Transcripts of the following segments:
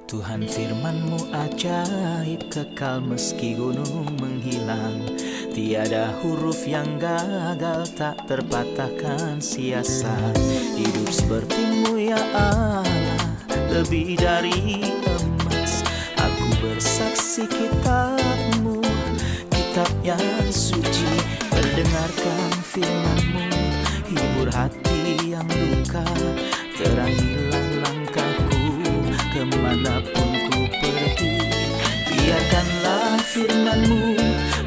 Tuhan firman-Mu ajaib, kekal meski gunung menghilang. Tiada huruf yang gagal, tak terpatahkan siasat. Hidup seperti-Mu ya Allah, lebih dari emas. Aku bersaksi kitab-Mu, kitab yang suci. Mendengarkan firman-Mu, hibur hati yang luka. Terangilah langkahku kemanapun ku pergi. Biarkanlah firman-Mu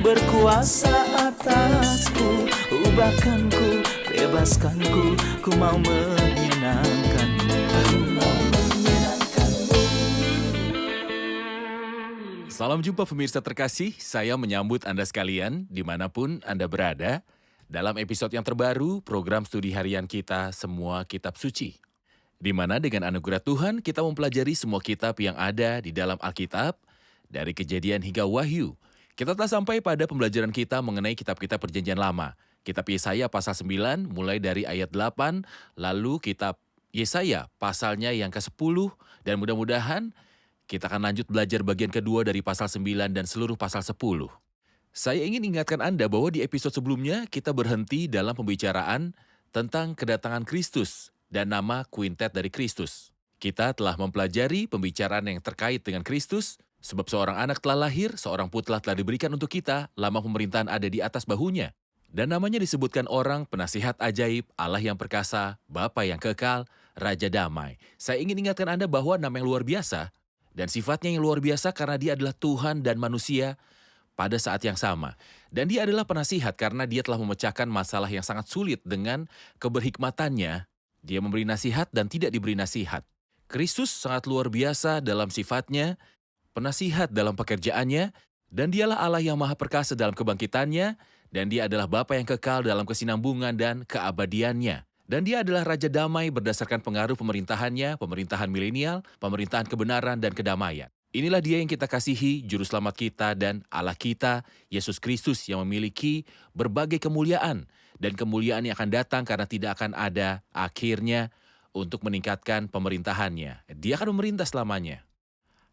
berkuasa atasku. Ubahkanku, bebaskanku, ku mau menyenangkan-Mu. Ku mau menyenangkan-Mu. Salam jumpa pemirsa terkasih, saya menyambut Anda sekalian dimanapun Anda berada dalam episode yang terbaru program studi harian kita Semua Kitab Suci. Di mana dengan anugerah Tuhan kita mempelajari semua kitab yang ada di dalam Alkitab, dari Kejadian hingga Wahyu. Kita telah sampai pada pembelajaran kita mengenai kitab-kitab Perjanjian Lama. Kitab Yesaya pasal 9 mulai dari ayat 8, lalu kitab Yesaya pasalnya yang ke-10, dan mudah-mudahan kita akan lanjut belajar bagian kedua dari pasal 9 dan seluruh pasal 10. Saya ingin ingatkan Anda bahwa di episode sebelumnya kita berhenti dalam pembicaraan tentang kedatangan Kristus dan nama kuintet dari Kristus. Kita telah mempelajari pembicaraan yang terkait dengan Kristus, sebab seorang anak telah lahir, seorang putra telah diberikan untuk kita, lama pemerintahan ada di atas bahunya. Dan namanya disebutkan orang, penasihat ajaib, Allah yang perkasa, Bapa yang kekal, Raja damai. Saya ingin ingatkan Anda bahwa nama yang luar biasa, dan sifatnya yang luar biasa karena dia adalah Tuhan dan manusia pada saat yang sama. Dan dia adalah penasihat karena dia telah memecahkan masalah yang sangat sulit dengan keberhikmatannya. Dia memberi nasihat dan tidak diberi nasihat. Kristus sangat luar biasa dalam sifatnya, penasihat dalam pekerjaannya, dan dialah Allah yang maha perkasa dalam kebangkitannya, dan dia adalah Bapa yang kekal dalam kesinambungan dan keabadiannya. Dan dia adalah Raja damai berdasarkan pengaruh pemerintahannya, pemerintahan milenial, pemerintahan kebenaran dan kedamaian. Inilah dia yang kita kasihi, Juru Selamat kita dan Allah kita, Yesus Kristus yang memiliki berbagai kemuliaan. Dan kemuliaan yang akan datang karena tidak akan ada akhirnya untuk meningkatkan pemerintahannya. Dia akan memerintah selamanya.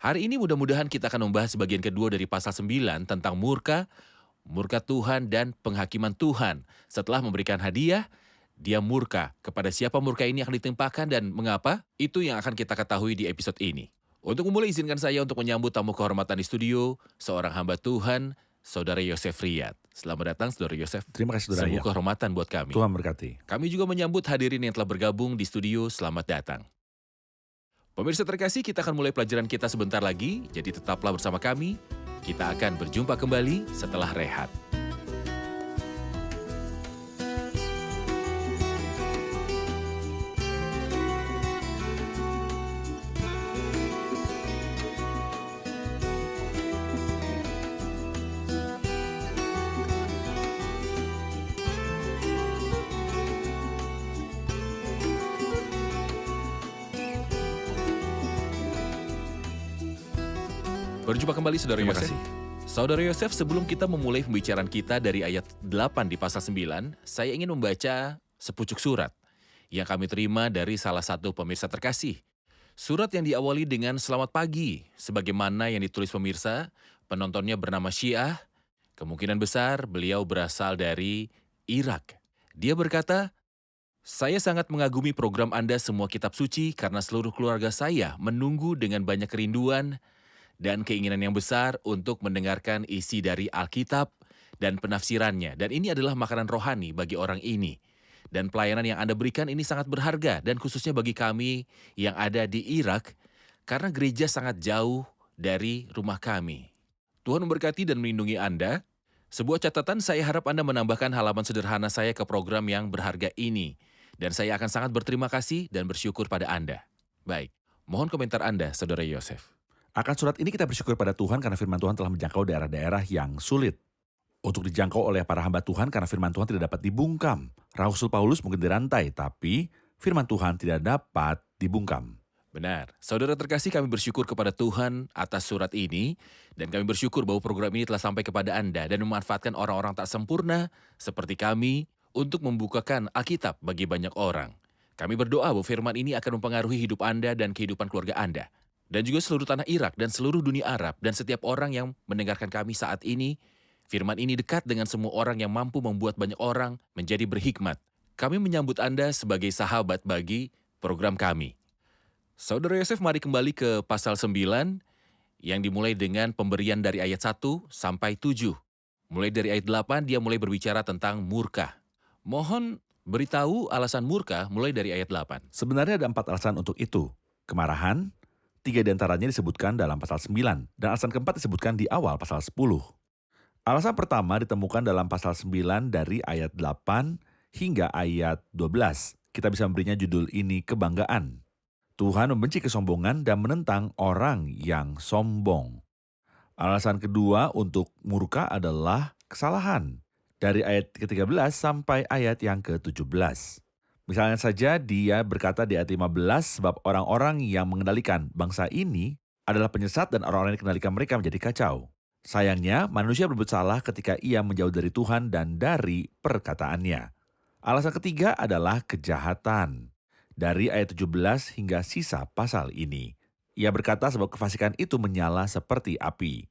Hari ini mudah-mudahan kita akan membahas bagian kedua dari pasal 9 tentang murka Tuhan dan penghakiman Tuhan. Setelah memberikan hadiah, dia murka. Kepada siapa murka ini akan ditimpakan dan mengapa? Itu yang akan kita ketahui di episode ini. Untuk memulai, izinkan saya untuk menyambut tamu kehormatan di studio, seorang hamba Tuhan, Saudara Yosef Riyad. Selamat datang, Saudara Yosef. Terima kasih, Saudara. Sebuah kehormatan buat kami. Tuhan berkati. Kami juga menyambut hadirin yang telah bergabung di studio, selamat datang. Pemirsa terkasih, kita akan mulai pelajaran kita sebentar lagi, jadi tetaplah bersama kami. Kita akan berjumpa kembali setelah rehat. Berjumpa kembali, Saudara Terima Yosef. kasih. Saudara Yosef, sebelum kita memulai pembicaraan kita dari ayat 8 di pasal 9, saya ingin membaca sepucuk surat yang kami terima dari salah satu pemirsa terkasih. Surat yang diawali dengan selamat pagi, sebagaimana yang ditulis pemirsa, penontonnya bernama Syiah, kemungkinan besar beliau berasal dari Irak. Dia berkata, "Saya sangat mengagumi program Anda Semua Kitab Suci karena seluruh keluarga saya menunggu dengan banyak kerinduan dan keinginan yang besar untuk mendengarkan isi dari Alkitab dan penafsirannya. Dan ini adalah makanan rohani bagi orang ini. Dan pelayanan yang Anda berikan ini sangat berharga, dan khususnya bagi kami yang ada di Irak, karena gereja sangat jauh dari rumah kami. Tuhan memberkati dan melindungi Anda. Sebuah catatan, saya harap Anda menambahkan halaman sederhana saya ke program yang berharga ini. Dan saya akan sangat berterima kasih dan bersyukur pada Anda. Baik, mohon komentar Anda, Saudara Yosef. Akan surat ini kita bersyukur pada Tuhan karena firman Tuhan telah menjangkau daerah-daerah yang sulit untuk dijangkau oleh para hamba Tuhan karena firman Tuhan tidak dapat dibungkam. Rasul Paulus mungkin dirantai, tapi firman Tuhan tidak dapat dibungkam. Benar. Saudara terkasih, kami bersyukur kepada Tuhan atas surat ini, dan kami bersyukur bahwa program ini telah sampai kepada Anda dan memanfaatkan orang-orang tak sempurna seperti kami untuk membukakan Alkitab bagi banyak orang. Kami berdoa bahwa firman ini akan mempengaruhi hidup Anda dan kehidupan keluarga Anda. Dan juga seluruh tanah Irak dan seluruh dunia Arab dan setiap orang yang mendengarkan kami saat ini, firman ini dekat dengan semua orang yang mampu membuat banyak orang menjadi berhikmat. Kami menyambut Anda sebagai sahabat bagi program kami. Saudara Yosef, mari kembali ke pasal 9 yang dimulai dengan pemberian dari ayat 1 sampai 7. Mulai dari ayat 8 dia mulai berbicara tentang murka. Mohon beritahu alasan murka mulai dari ayat 8. Sebenarnya ada 4 alasan untuk itu. Kemarahan, 3 diantaranya disebutkan dalam pasal 9, dan alasan keempat disebutkan di awal pasal 10. Alasan pertama ditemukan dalam pasal 9 dari ayat 8 hingga ayat 12. Kita bisa memberinya judul ini kebanggaan. Tuhan membenci kesombongan dan menentang orang yang sombong. Alasan kedua untuk murka adalah kesalahan. Dari ayat ke-13 sampai ayat yang ke-17. Misalnya saja dia berkata di ayat 15, sebab orang-orang yang mengendalikan bangsa ini adalah penyesat dan orang-orang yang dikendalikan mereka menjadi kacau. Sayangnya, manusia berbuat salah ketika ia menjauh dari Tuhan dan dari perkataannya. Alasan ketiga adalah kejahatan. Dari ayat 17 hingga sisa pasal ini. Ia berkata sebab kefasikan itu menyala seperti api.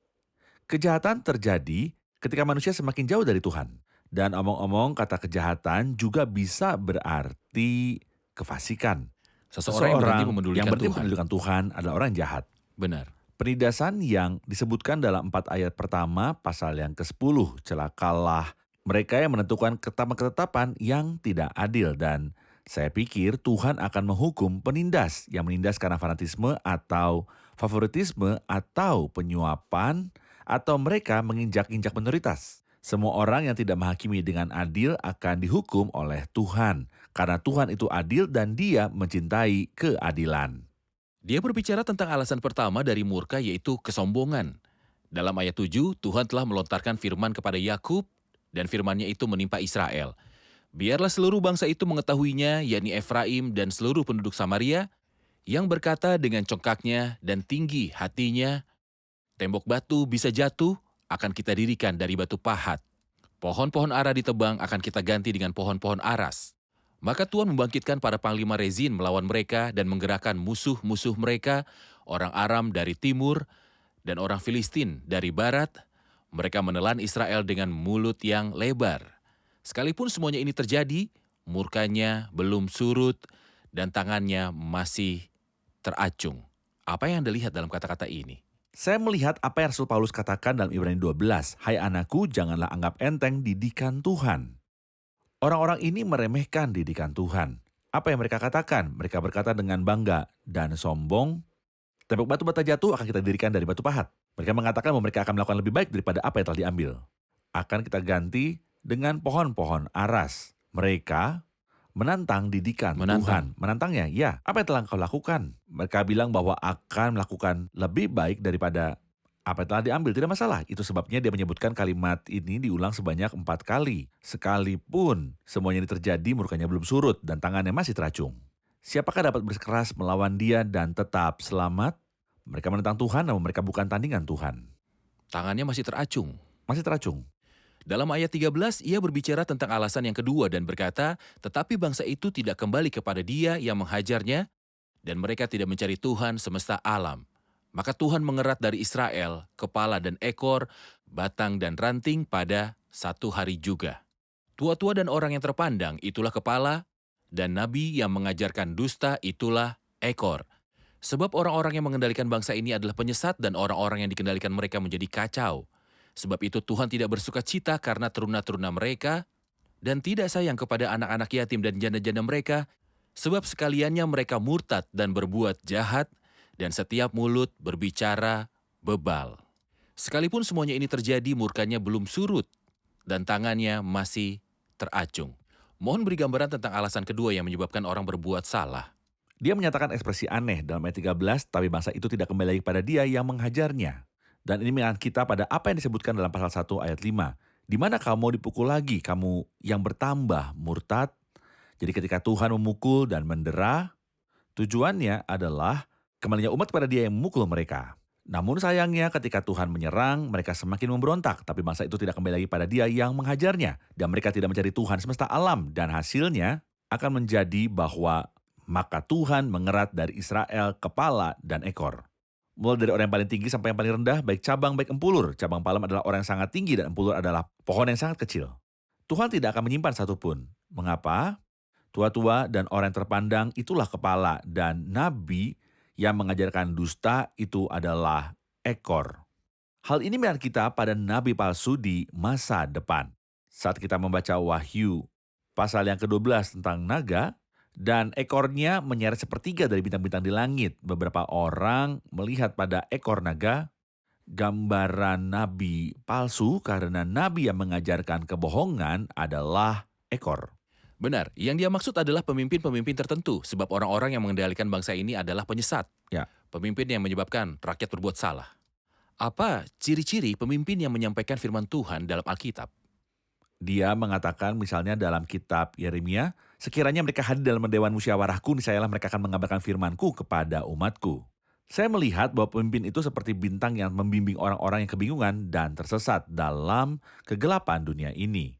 Kejahatan terjadi ketika manusia semakin jauh dari Tuhan. Dan omong-omong kata kejahatan juga bisa berarti kefasikan. Seseorang yang berhenti yang memedulikan Tuhan. Tuhan adalah orang yang jahat. Benar. Penindasan yang disebutkan dalam 4 ayat pertama pasal yang ke-10, celakalah mereka yang menentukan ketetapan-ketetapan yang tidak adil. Dan saya pikir Tuhan akan menghukum penindas yang menindas karena fanatisme atau favoritisme atau penyuapan atau mereka menginjak-injak minoritas. Semua orang yang tidak menghakimi dengan adil akan dihukum oleh Tuhan, karena Tuhan itu adil dan Dia mencintai keadilan. Dia berbicara tentang alasan pertama dari murka, yaitu kesombongan. Dalam ayat 7, Tuhan telah melontarkan firman kepada Yakub dan firman-Nya itu menimpa Israel. Biarlah seluruh bangsa itu mengetahuinya, yakni Efraim dan seluruh penduduk Samaria, yang berkata dengan congkaknya dan tinggi hatinya, tembok batu bisa jatuh, akan kita dirikan dari batu pahat. Pohon-pohon ara ditebang akan kita ganti dengan pohon-pohon aras. Maka Tuhan membangkitkan para panglima Rezin melawan mereka dan menggerakkan musuh-musuh mereka, orang Aram dari timur dan orang Filistin dari barat. Mereka menelan Israel dengan mulut yang lebar. Sekalipun semuanya ini terjadi, murkanya belum surut dan tangannya masih teracung. Apa yang Anda lihat dalam kata-kata ini? Saya melihat apa yang Rasul Paulus katakan dalam Ibrani 12, hai anakku, janganlah anggap enteng didikan Tuhan. Orang-orang ini meremehkan didikan Tuhan. Apa yang mereka katakan? Mereka berkata dengan bangga dan sombong, tembok batu bata jatuh akan kita dirikan dari batu pahat. Mereka mengatakan bahwa mereka akan melakukan lebih baik daripada apa yang telah diambil. Akan kita ganti dengan pohon-pohon aras. Mereka menantang didikan Tuhan. Menantangnya, ya. Apa yang telah engkau lakukan? Mereka bilang bahwa akan melakukan lebih baik daripada apa yang telah diambil. Tidak masalah. Itu sebabnya dia menyebutkan kalimat ini diulang sebanyak 4 kali. Sekalipun semuanya ini terjadi, murkanya belum surut dan tangannya masih teracung. Siapakah dapat bersikeras melawan dia dan tetap selamat? Mereka menentang Tuhan, namun mereka bukan tandingan Tuhan. Tangannya masih teracung. Masih teracung. Dalam ayat 13, ia berbicara tentang alasan yang kedua dan berkata, tetapi bangsa itu tidak kembali kepada dia yang menghajarnya, dan mereka tidak mencari Tuhan semesta alam. Maka Tuhan mengerat dari Israel kepala dan ekor, batang dan ranting pada satu hari juga. Tua-tua dan orang yang terpandang itulah kepala, dan nabi yang mengajarkan dusta itulah ekor. Sebab orang-orang yang mengendalikan bangsa ini adalah penyesat dan orang-orang yang dikendalikan mereka menjadi kacau. Sebab itu Tuhan tidak bersuka cita karena teruna-teruna mereka dan tidak sayang kepada anak-anak yatim dan janda-janda mereka, sebab sekaliannya mereka murtad dan berbuat jahat dan setiap mulut berbicara bebal. Sekalipun semuanya ini terjadi, murkanya belum surut dan tangannya masih teracung. Mohon beri gambaran tentang alasan kedua yang menyebabkan orang berbuat salah. Dia menyatakan ekspresi aneh dalam ayat 13, tapi bangsa itu tidak kembali kepada dia yang menghajarnya. Dan ini mengingat kita pada apa yang disebutkan dalam pasal 1 ayat 5. Di mana kamu mau dipukul lagi, kamu yang bertambah murtad. Jadi ketika Tuhan memukul dan mendera, tujuannya adalah kembalinya umat kepada dia yang memukul mereka. Namun sayangnya ketika Tuhan menyerang, mereka semakin memberontak. Tapi bangsa itu tidak kembali lagi pada dia yang menghajarnya. Dan mereka tidak mencari Tuhan semesta alam. Dan hasilnya akan menjadi bahwa maka Tuhan mengerat dari Israel kepala dan ekor. Mulai dari orang yang paling tinggi sampai yang paling rendah, baik cabang, baik empulur. Cabang palem adalah orang yang sangat tinggi dan empulur adalah pohon yang sangat kecil. Tuhan tidak akan menyimpan satupun. Mengapa? Tua-tua dan orang yang terpandang itulah kepala, dan nabi yang mengajarkan dusta itu adalah ekor. Hal ini melihat kita pada nabi palsu di masa depan. Saat kita membaca Wahyu pasal yang ke-12 tentang naga, dan ekornya menyeret sepertiga dari bintang-bintang di langit. Beberapa orang melihat pada ekor naga gambaran nabi palsu karena nabi yang mengajarkan kebohongan adalah ekor. Benar, yang dia maksud adalah pemimpin-pemimpin tertentu, sebab orang-orang yang mengendalikan bangsa ini adalah penyesat. Ya. Pemimpin yang menyebabkan rakyat berbuat salah. Apa ciri-ciri pemimpin yang menyampaikan firman Tuhan dalam Alkitab? Dia mengatakan misalnya dalam kitab Yeremia, sekiranya mereka hadir dalam dewan musyawarahku, niscayalah mereka akan mengabarkan firmanku kepada umatku. Saya melihat bahwa pemimpin itu seperti bintang yang membimbing orang-orang yang kebingungan dan tersesat dalam kegelapan dunia ini.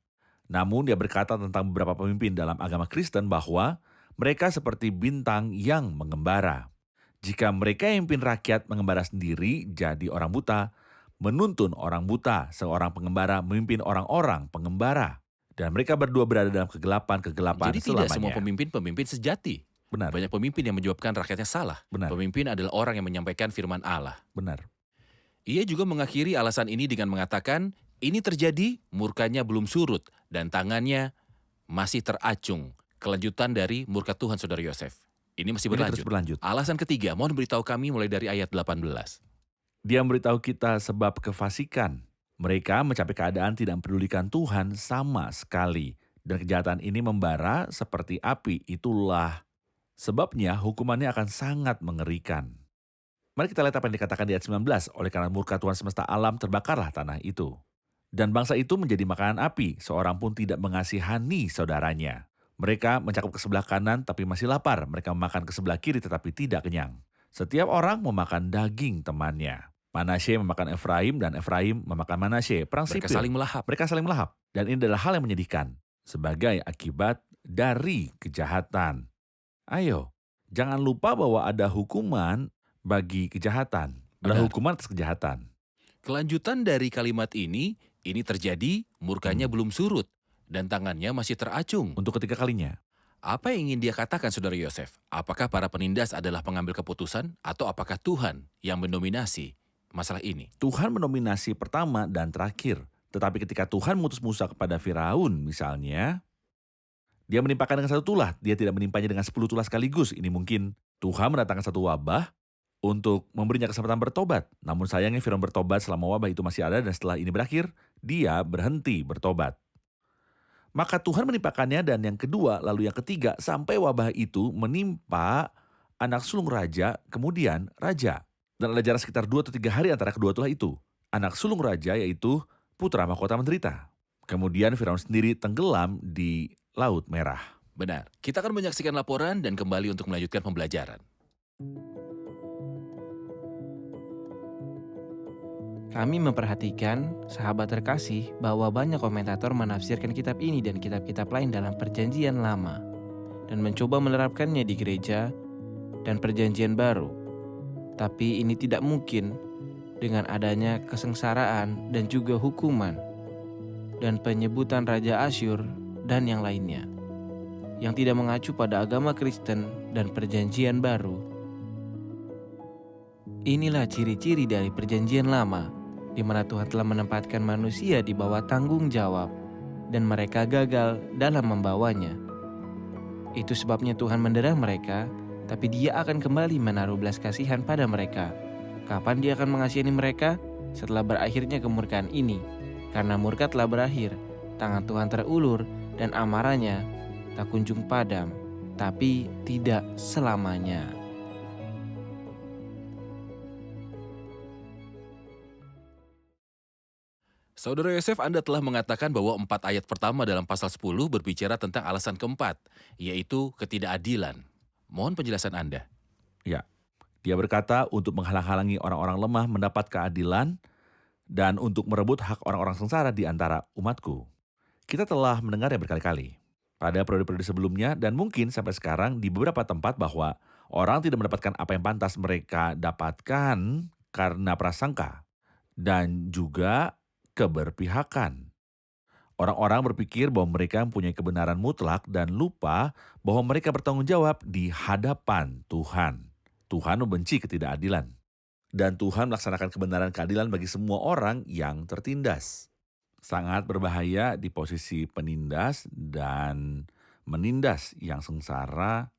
Namun dia berkata tentang beberapa pemimpin dalam agama Kristen bahwa mereka seperti bintang yang mengembara. Jika mereka yang memimpin rakyat mengembara sendiri jadi orang buta, menuntun orang buta, seorang pengembara memimpin orang-orang pengembara. Dan mereka berdua berada dalam kegelapan-kegelapan Jadi selamanya. tidak semua pemimpin sejati. Benar. Banyak pemimpin yang menyebabkan rakyatnya salah. Benar. Pemimpin adalah orang yang menyampaikan firman Allah. Benar. Ia juga mengakhiri alasan ini dengan mengatakan, ini terjadi, murkanya belum surut, dan tangannya masih teracung. Kelanjutan dari murka Tuhan, Saudara Yosef. Ini masih Ini terus berlanjut. berlanjut. Alasan ketiga, mohon beritahu kami mulai dari ayat 18. Dia memberitahu kita sebab kefasikan. Mereka mencapai keadaan tidak mempedulikan Tuhan sama sekali. Dan kejahatan ini membara seperti api. Itulah sebabnya hukumannya akan sangat mengerikan. Mari kita lihat apa yang dikatakan di ayat 19. Oleh karena murka Tuhan semesta alam terbakarlah tanah itu. Dan bangsa itu menjadi makanan api. Seorang pun tidak mengasihani saudaranya. Mereka mencakup ke sebelah kanan tapi masih lapar. Mereka memakan ke sebelah kiri tetapi tidak kenyang. Setiap orang memakan daging temannya. Manasye memakan Efraim dan Efraim memakan Manasye. Perang Mereka sipil. saling melahap. Mereka saling melahap. Dan ini adalah hal yang menyedihkan. Sebagai akibat dari kejahatan. Ayo, jangan lupa bahwa ada hukuman bagi kejahatan. Ada Benar. hukuman atas kejahatan. Kelanjutan dari kalimat ini terjadi, murkanya belum surut, dan tangannya masih teracung. Untuk ketiga kalinya. Apa yang ingin dia katakan, Saudara Yosef? Apakah para penindas adalah pengambil keputusan, atau apakah Tuhan yang mendominasi masalah ini? Tuhan mendominasi pertama dan terakhir. Tetapi ketika Tuhan mengutus Musa kepada Firaun misalnya, dia menimpakan dengan satu tulah. Dia tidak menimpanya dengan 10 tulah sekaligus. Ini mungkin Tuhan mendatangkan satu wabah untuk memberinya kesempatan bertobat. Namun sayangnya Firaun bertobat selama wabah itu masih ada, dan setelah ini berakhir, dia berhenti bertobat. Maka Tuhan menimpakannya, dan yang kedua, lalu yang ketiga, sampai wabah itu menimpa anak sulung raja, kemudian raja. Dan ada jarak sekitar 2 atau 3 hari antara kedua tulah itu. Anak sulung raja yaitu putra mahkota menderita. Kemudian Firaun sendiri tenggelam di Laut Merah. Benar. Kita akan menyaksikan laporan dan kembali untuk melanjutkan pembelajaran. Kami memperhatikan, sahabat terkasih, bahwa banyak komentator menafsirkan kitab ini dan kitab-kitab lain dalam Perjanjian Lama dan mencoba menerapkannya di gereja dan Perjanjian Baru. Tapi ini tidak mungkin dengan adanya kesengsaraan dan juga hukuman dan penyebutan Raja Asyur dan yang lainnya yang tidak mengacu pada agama Kristen dan Perjanjian Baru. Inilah ciri-ciri dari Perjanjian Lama, di mana Tuhan telah menempatkan manusia di bawah tanggung jawab, dan mereka gagal dalam membawanya. Itu sebabnya Tuhan mendera mereka, tapi Dia akan kembali menaruh belas kasihan pada mereka. Kapan Dia akan mengasihani mereka? Setelah berakhirnya kemurkaan ini. Karena murka telah berakhir, tangan Tuhan terulur, dan amarahnya tak kunjung padam, tapi tidak selamanya. Saudara Yosef, Anda telah mengatakan bahwa 4 ayat pertama dalam pasal 10 berbicara tentang alasan keempat, yaitu ketidakadilan. Mohon penjelasan Anda. Ya, dia berkata untuk menghalang-halangi orang-orang lemah mendapat keadilan dan untuk merebut hak orang-orang sengsara di antara umatku. Kita telah mendengar ya berkali-kali pada periode-periode sebelumnya dan mungkin sampai sekarang di beberapa tempat bahwa Orang tidak mendapatkan apa yang pantas mereka dapatkan karena prasangka dan juga keberpihakan. Orang-orang berpikir bahwa mereka mempunyai kebenaran mutlak dan lupa bahwa mereka bertanggung jawab di hadapan Tuhan. Tuhan membenci ketidakadilan. Dan Tuhan melaksanakan kebenaran keadilan bagi semua orang yang tertindas. Sangat berbahaya di posisi penindas dan menindas yang sengsara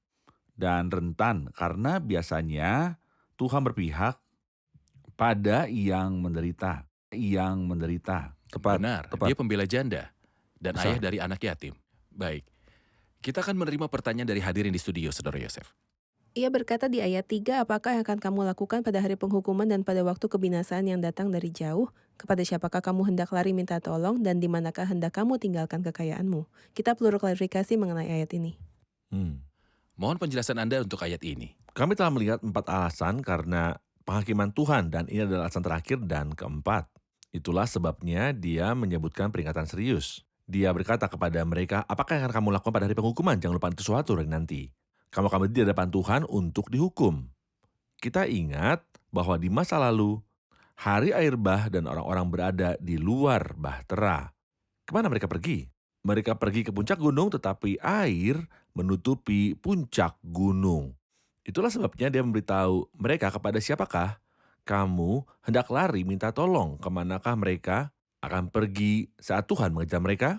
dan rentan karena biasanya Tuhan berpihak pada yang menderita. Benar, dia pembela janda dan Besar. ayah dari anak yatim. Baik, kita akan menerima pertanyaan dari hadirin di studio, Saudara Yosef. Ia berkata di ayat 3, apakah yang akan kamu lakukan pada hari penghukuman dan pada waktu kebinasaan yang datang dari jauh? Kepada siapakah kamu hendak lari minta tolong dan di manakah hendak kamu tinggalkan kekayaanmu? Kita perlu klarifikasi mengenai ayat ini. Mohon penjelasan Anda untuk ayat ini. Kami telah melihat 4 alasan karena penghakiman Tuhan dan ini adalah alasan terakhir dan keempat. Itulah sebabnya dia menyebutkan peringatan serius. Dia berkata kepada mereka, apakah yang akan kamu lakukan pada hari penghukuman? Jangan lupa itu suatu hari nanti. Kamu akan berdiri di hadapan Tuhan untuk dihukum. Kita ingat bahwa di masa lalu, hari air bah dan orang-orang berada di luar bahtera. Kemana mereka pergi? Mereka pergi ke puncak gunung tetapi air menutupi puncak gunung. Itulah sebabnya dia memberitahu mereka kepada siapakah kamu hendak lari minta tolong. Kemanakah mereka akan pergi saat Tuhan mengejar mereka?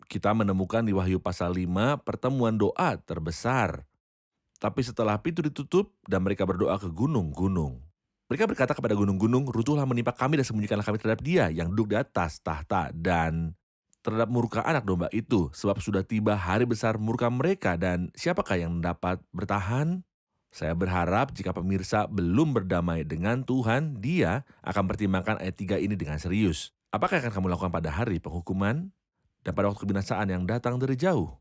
Kita menemukan di Wahyu pasal 5 pertemuan doa terbesar. Tapi setelah pintu ditutup dan mereka berdoa ke gunung-gunung. Mereka berkata kepada gunung-gunung, runtuhlah menimpa kami dan sembunyikanlah kami terhadap dia yang duduk di atas tahta dan terhadap murka anak domba itu. Sebab sudah tiba hari besar murka mereka dan siapakah yang dapat bertahan? Saya berharap jika pemirsa belum berdamai dengan Tuhan, dia akan pertimbangkan ayat 3 ini dengan serius. Apakah yang akan kamu lakukan pada hari penghukuman dan pada waktu kebinasaan yang datang dari jauh?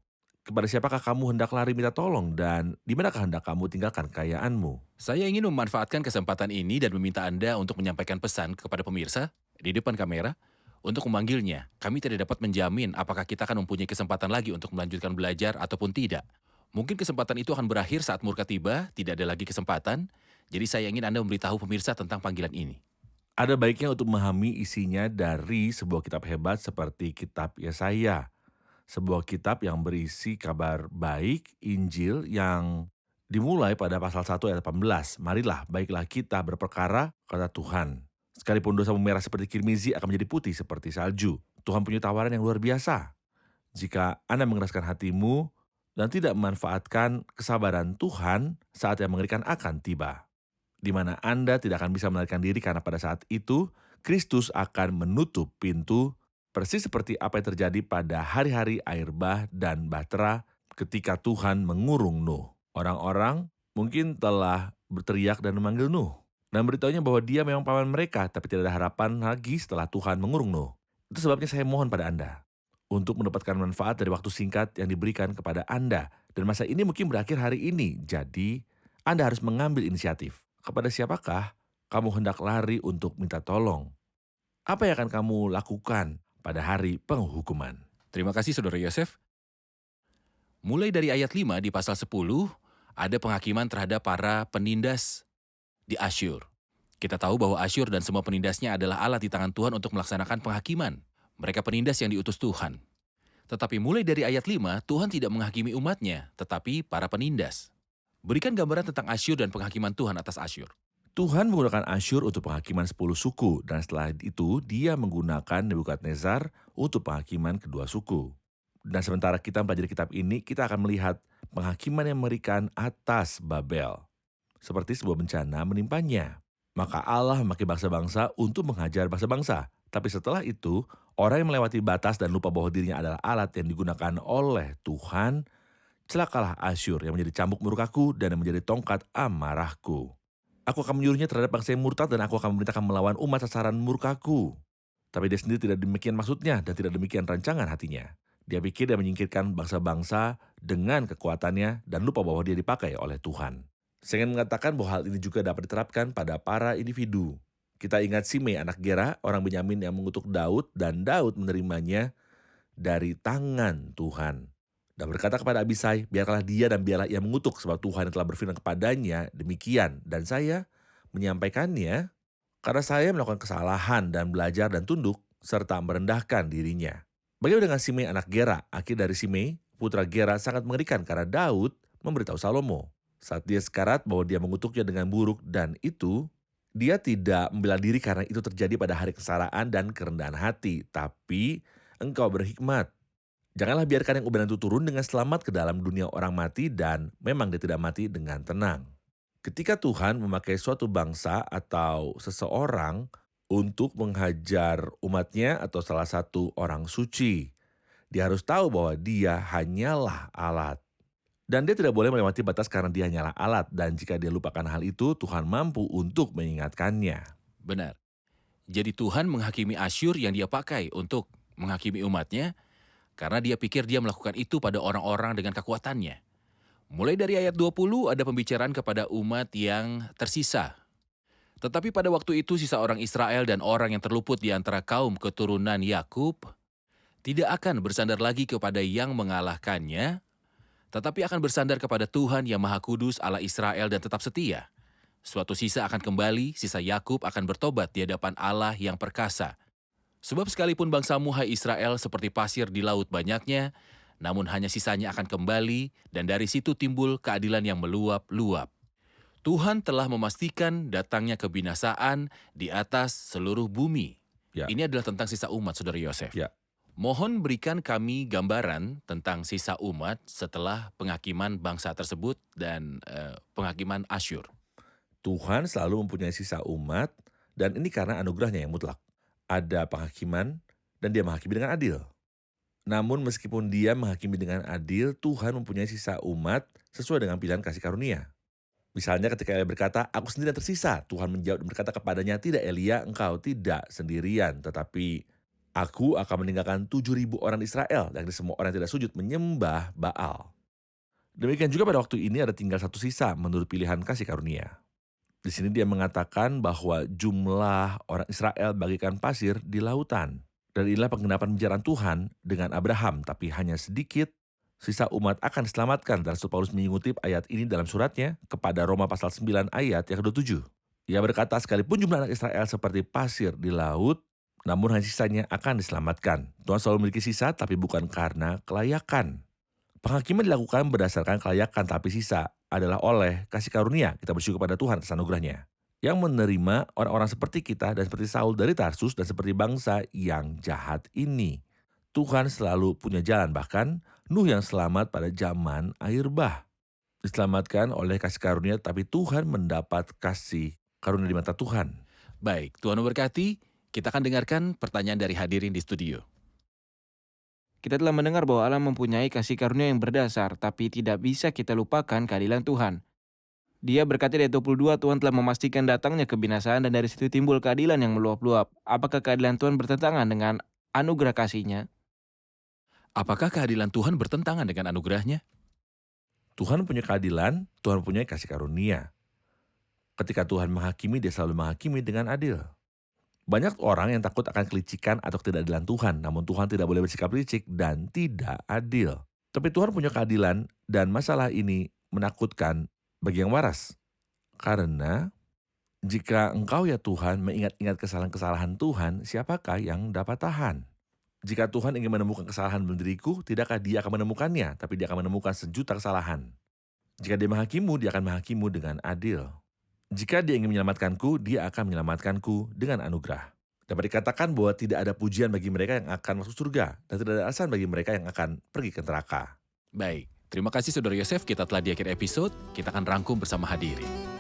Kepada siapakah kamu hendak lari minta tolong dan di manakah hendak kamu tinggalkan kekayaanmu? Saya ingin memanfaatkan kesempatan ini dan meminta Anda untuk menyampaikan pesan kepada pemirsa di depan kamera untuk memanggilnya. Kami tidak dapat menjamin apakah kita akan mempunyai kesempatan lagi untuk melanjutkan belajar ataupun tidak. Mungkin kesempatan itu akan berakhir saat murka tiba, tidak ada lagi kesempatan. Jadi saya ingin Anda memberitahu pemirsa tentang panggilan ini. Ada baiknya untuk memahami isinya dari sebuah kitab hebat seperti kitab Yesaya. Sebuah kitab yang berisi kabar baik, Injil yang dimulai pada pasal 1 ayat 18. Marilah, baiklah kita berperkara, kata Tuhan. Sekalipun dosa merah seperti kirmizi akan menjadi putih seperti salju. Tuhan punya tawaran yang luar biasa. Jika Anda mengeraskan hatimu dan tidak memanfaatkan kesabaran Tuhan, saat yang mengerikan akan tiba. Di mana Anda tidak akan bisa melarikan diri karena pada saat itu, Kristus akan menutup pintu persis seperti apa yang terjadi pada hari-hari air bah dan bahtera ketika Tuhan mengurung Nuh. Orang-orang mungkin telah berteriak dan memanggil Nuh dan beritahunya bahwa dia memang paman mereka, tapi tidak ada harapan lagi setelah Tuhan mengurung Nuh. Itu sebabnya saya mohon pada Anda untuk mendapatkan manfaat dari waktu singkat yang diberikan kepada Anda. Dan masa ini mungkin berakhir hari ini, jadi Anda harus mengambil inisiatif. Kepada siapakah kamu hendak lari untuk minta tolong? Apa yang akan kamu lakukan pada hari penghukuman? Terima kasih Saudara Yosef. Mulai dari ayat 5 di pasal 10, ada penghakiman terhadap para penindas di Asyur. Kita tahu bahwa Asyur dan semua penindasnya adalah alat di tangan Tuhan untuk melaksanakan penghakiman. Mereka penindas yang diutus Tuhan. Tetapi mulai dari ayat 5, Tuhan tidak menghakimi umatnya, tetapi para penindas. Berikan gambaran tentang Asyur dan penghakiman Tuhan atas Asyur. Tuhan menggunakan Asyur untuk penghakiman 10 suku, dan setelah itu dia menggunakan Nebukadnezar untuk penghakiman kedua suku. Dan sementara kita mempelajari kitab ini, kita akan melihat penghakiman yang mengerikan atas Babel. Seperti sebuah bencana menimpanya. Maka Allah memakai bangsa-bangsa untuk menghajar bangsa-bangsa. Tapi setelah itu, orang yang melewati batas dan lupa bahwa dirinya adalah alat yang digunakan oleh Tuhan, celakalah Asyur yang menjadi cambuk murkaku dan yang menjadi tongkat amarahku. Aku akan menyuruhnya terhadap bangsa yang murtad dan aku akan memerintahkan melawan umat sasaran murkaku. Tapi dia sendiri tidak demikian maksudnya dan tidak demikian rancangan hatinya. Dia pikir dia menyingkirkan bangsa-bangsa dengan kekuatannya dan lupa bahwa dia dipakai oleh Tuhan. Saya ingin mengatakan bahwa hal ini juga dapat diterapkan pada para individu. Kita ingat Simei anak Gera, orang Benyamin yang mengutuk Daud dan Daud menerimanya dari tangan Tuhan. dan berkata kepada Abisai, biarlah dia dan biarlah ia mengutuk, sebab Tuhan yang telah berfirman kepadanya demikian, dan saya menyampaikannya karena saya melakukan kesalahan dan belajar dan tunduk, serta merendahkan dirinya. Bagaimana dengan Simei anak Gera? Akhir dari Simei, putra Gera sangat mengerikan karena Daud memberitahu Salomo saat dia sekarat bahwa dia mengutuknya dengan buruk, dan itu dia tidak membela diri karena itu terjadi pada hari kesengsaraan dan kerendahan hati. Tapi engkau berhikmat. Janganlah biarkan yang ubanan itu turun dengan selamat ke dalam dunia orang mati, dan memang dia tidak mati dengan tenang. Ketika Tuhan memakai suatu bangsa atau seseorang untuk menghajar umatnya atau salah satu orang suci, dia harus tahu bahwa dia hanyalah alat. Dan dia tidak boleh melewati batas karena dia hanyalah alat, dan jika dia lupakan hal itu, Tuhan mampu untuk mengingatkannya. Benar. Jadi Tuhan menghakimi Asyur yang dia pakai untuk menghakimi umatnya karena dia pikir dia melakukan itu pada orang-orang dengan kekuatannya. Mulai dari ayat 20 ada pembicaraan kepada umat yang tersisa. Tetapi pada waktu itu sisa orang Israel dan orang yang terluput di antara kaum keturunan Yakub tidak akan bersandar lagi kepada yang mengalahkannya, tetapi akan bersandar kepada Tuhan yang Maha Kudus Allah Israel dan tetap setia. Suatu sisa akan kembali, sisa Yakub akan bertobat di hadapan Allah yang perkasa. Sebab sekalipun bangsamu hai Israel seperti pasir di laut banyaknya, namun hanya sisanya akan kembali, dan dari situ timbul keadilan yang meluap-luap. Tuhan telah memastikan datangnya kebinasaan di atas seluruh bumi. Ya. Ini adalah tentang sisa umat, Saudara Yosef. Ya. Mohon berikan kami gambaran tentang sisa umat setelah penghakiman bangsa tersebut dan penghakiman Asyur. Tuhan selalu mempunyai sisa umat, dan ini karena anugerahnya yang mutlak. Ada penghakiman, dan dia menghakimi dengan adil. Namun meskipun dia menghakimi dengan adil, Tuhan mempunyai sisa umat sesuai dengan pilihan kasih karunia. Misalnya ketika Elia berkata, aku sendiri yang tersisa, Tuhan menjawab dan berkata kepadanya, tidak Elia, engkau tidak sendirian, tetapi aku akan meninggalkan 7.000 orang Israel, dan semua orang yang tidak sujud menyembah Baal. Demikian juga pada waktu ini ada tinggal satu sisa menurut pilihan kasih karunia. Di sini dia mengatakan bahwa jumlah orang Israel bagikan pasir di lautan. Dan inilah penggenapan pembicaraan Tuhan dengan Abraham, tapi hanya sedikit sisa umat akan diselamatkan. Dan Rasul Paulus mengutip ayat ini dalam suratnya kepada Roma pasal 9 ayat yang ke-27. Ia berkata, sekalipun jumlah anak Israel seperti pasir di laut, namun hanya sisanya akan diselamatkan. Tuhan selalu memiliki sisa, tapi bukan karena kelayakan. Penghakiman dilakukan berdasarkan kelayakan, tapi sisa adalah oleh kasih karunia. Kita bersyukur pada Tuhan atas anugerahnya, yang menerima orang-orang seperti kita dan seperti Saul dari Tarsus dan seperti bangsa yang jahat ini. Tuhan selalu punya jalan, bahkan Nuh yang selamat pada zaman air bah diselamatkan oleh kasih karunia, tapi Tuhan mendapat kasih karunia di mata Tuhan. Baik, Tuhan memberkati. Kita akan dengarkan pertanyaan dari hadirin di studio. Kita telah mendengar bahwa Allah mempunyai kasih karunia yang berdasar, tapi tidak bisa kita lupakan keadilan Tuhan. Dia berkata di ayat 22, Tuhan telah memastikan datangnya kebinasaan dan dari situ timbul keadilan yang meluap-luap. Apakah keadilan Tuhan bertentangan dengan anugerah kasih-Nya? Apakah keadilan Tuhan bertentangan dengan anugerahnya? Tuhan punya keadilan, Tuhan punya kasih karunia. Ketika Tuhan menghakimi, dia selalu menghakimi dengan adil. Banyak orang yang takut akan kelicikan atau ketidakadilan Tuhan, namun Tuhan tidak boleh bersikap licik dan tidak adil. Tapi Tuhan punya keadilan, dan masalah ini menakutkan bagi yang waras. Karena jika engkau ya Tuhan mengingat-ingat kesalahan-kesalahan Tuhan, siapakah yang dapat tahan? Jika Tuhan ingin menemukan kesalahan dalam diriku, tidakkah dia akan menemukannya, tapi dia akan menemukan sejuta kesalahan. Jika dia menghakimu, dia akan menghakimu dengan adil. Jika dia ingin menyelamatkanku, dia akan menyelamatkanku dengan anugerah. Dapat dikatakan bahwa tidak ada pujian bagi mereka yang akan masuk surga, dan tidak ada alasan bagi mereka yang akan pergi ke neraka. Baik, terima kasih Saudara Yosef. Kita telah di akhir episode, kita akan rangkum bersama hadirin.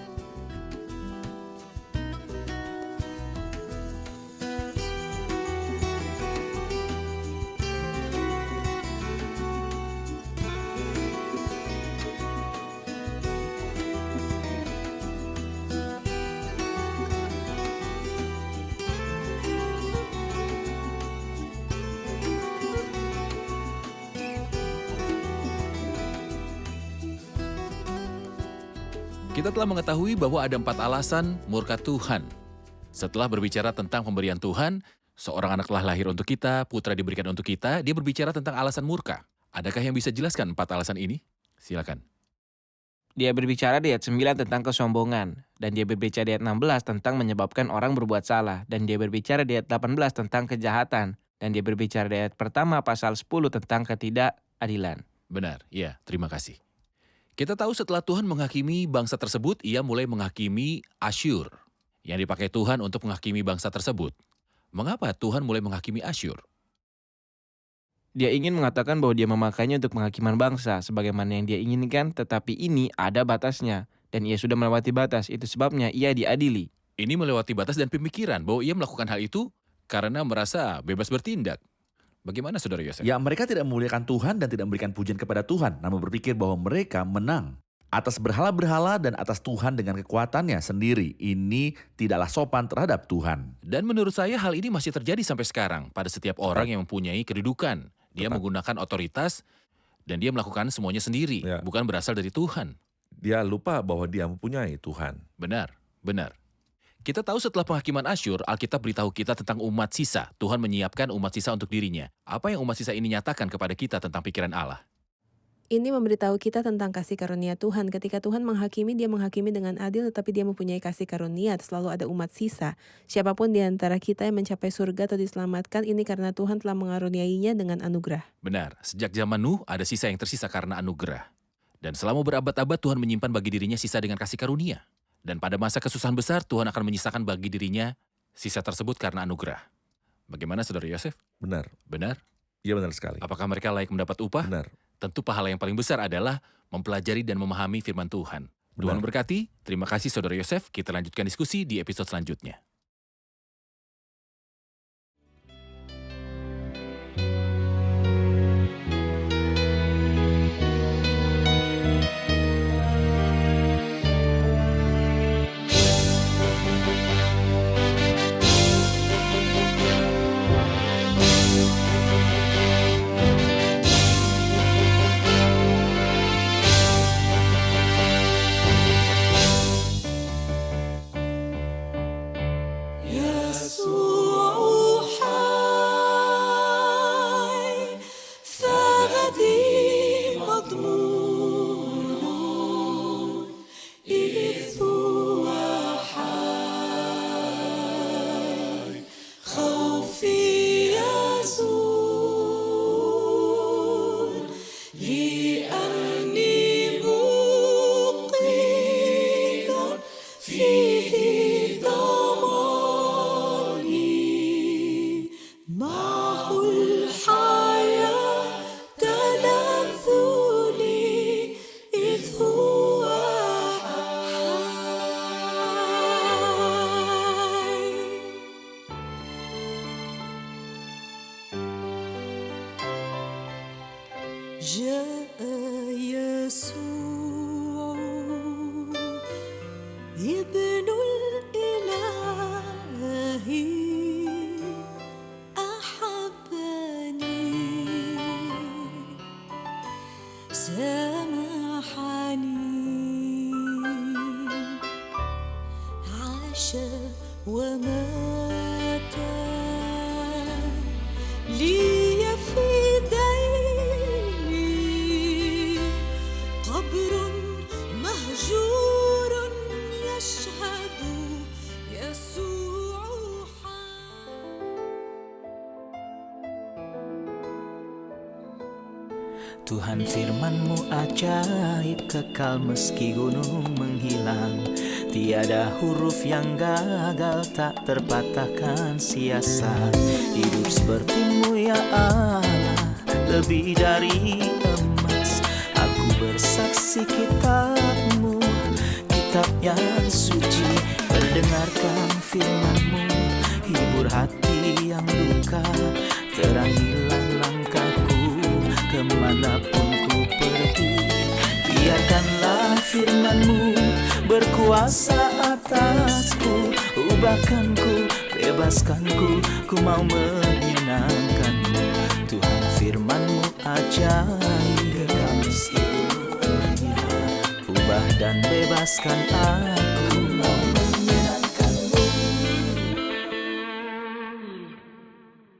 Kita telah mengetahui bahwa ada 4 alasan murka Tuhan. Setelah berbicara tentang pemberian Tuhan, seorang anak telah lahir untuk kita, putra diberikan untuk kita, dia berbicara tentang alasan murka. Adakah yang bisa jelaskan 4 alasan ini? Silakan. Dia berbicara di ayat 9 tentang kesombongan, dan dia berbicara di ayat 16 tentang menyebabkan orang berbuat salah, dan dia berbicara di ayat 18 tentang kejahatan, dan dia berbicara di ayat pertama pasal 10 tentang ketidakadilan. Benar, ya, terima kasih. Kita tahu setelah Tuhan menghakimi bangsa tersebut, ia mulai menghakimi Asyur, yang dipakai Tuhan untuk menghakimi bangsa tersebut. Mengapa Tuhan mulai menghakimi Asyur? Dia ingin mengatakan bahwa dia memakainya untuk penghakiman bangsa sebagaimana yang dia inginkan, tetapi ini ada batasnya, dan ia sudah melewati batas, itu sebabnya ia diadili. Ini melewati batas dan pemikiran bahwa ia melakukan hal itu karena merasa bebas bertindak. Bagaimana Saudara Yosef? Ya, mereka tidak memuliakan Tuhan dan tidak memberikan pujian kepada Tuhan, namun berpikir bahwa mereka menang atas berhala-berhala dan atas Tuhan dengan kekuatannya sendiri. Ini tidaklah sopan terhadap Tuhan. Dan menurut saya hal ini masih terjadi sampai sekarang pada setiap orang yang mempunyai kedudukan. Dia Tepat. menggunakan otoritas dan dia melakukan semuanya sendiri, Ya. bukan berasal dari Tuhan. Dia lupa bahwa dia mempunyai Tuhan. Benar, benar. Kita tahu setelah penghakiman Asyur, Alkitab beritahu kita tentang umat sisa. Tuhan menyiapkan umat sisa untuk dirinya. Apa yang umat sisa ini nyatakan kepada kita tentang pikiran Allah? Ini memberitahu kita tentang kasih karunia Tuhan. Ketika Tuhan menghakimi, dia menghakimi dengan adil, tetapi dia mempunyai kasih karunia. Selalu ada umat sisa. Siapapun di antara kita yang mencapai surga atau diselamatkan, ini karena Tuhan telah mengaruniainya dengan anugerah. Benar, sejak zaman Nuh ada sisa yang tersisa karena anugerah. Dan selama berabad-abad Tuhan menyimpan bagi dirinya sisa dengan kasih karunia. Dan pada masa kesusahan besar Tuhan akan menyisakan bagi dirinya sisa tersebut karena anugerah. Bagaimana Saudara Yosef? Benar. Benar? Iya benar sekali. Apakah mereka layak mendapat upah? Benar. Tentu pahala yang paling besar adalah mempelajari dan memahami firman Tuhan. Tuhan Benar. berkati. Terima kasih Saudara Yosef. Kita lanjutkan diskusi di episode selanjutnya. جاء يسوع ابن الإله أحبني سامحني عاش ومات لي فدائي قبر مهجور يشهد يسوع Tuhan firman-Mu ajaib, kekal meski gunung menghilang. Tiada huruf yang gagal, tak terpatahkan siasat. Hidup seperti-Mu ya Allah, lebih dari emas. Aku bersaksi kitab-Mu, kitab yang suci. Mendengarkan firman-Mu, hibur hati yang duka. Terangilah langkahku kemanapun ku pergi. Biarkanlah firman-Mu berkuasa atasku. Ubahkanku, bebaskanku, ku mau menyenangkan-Mu. Tuhan firman-Mu ajaib, kekal meski dunia. Ubah dan bebaskan aku.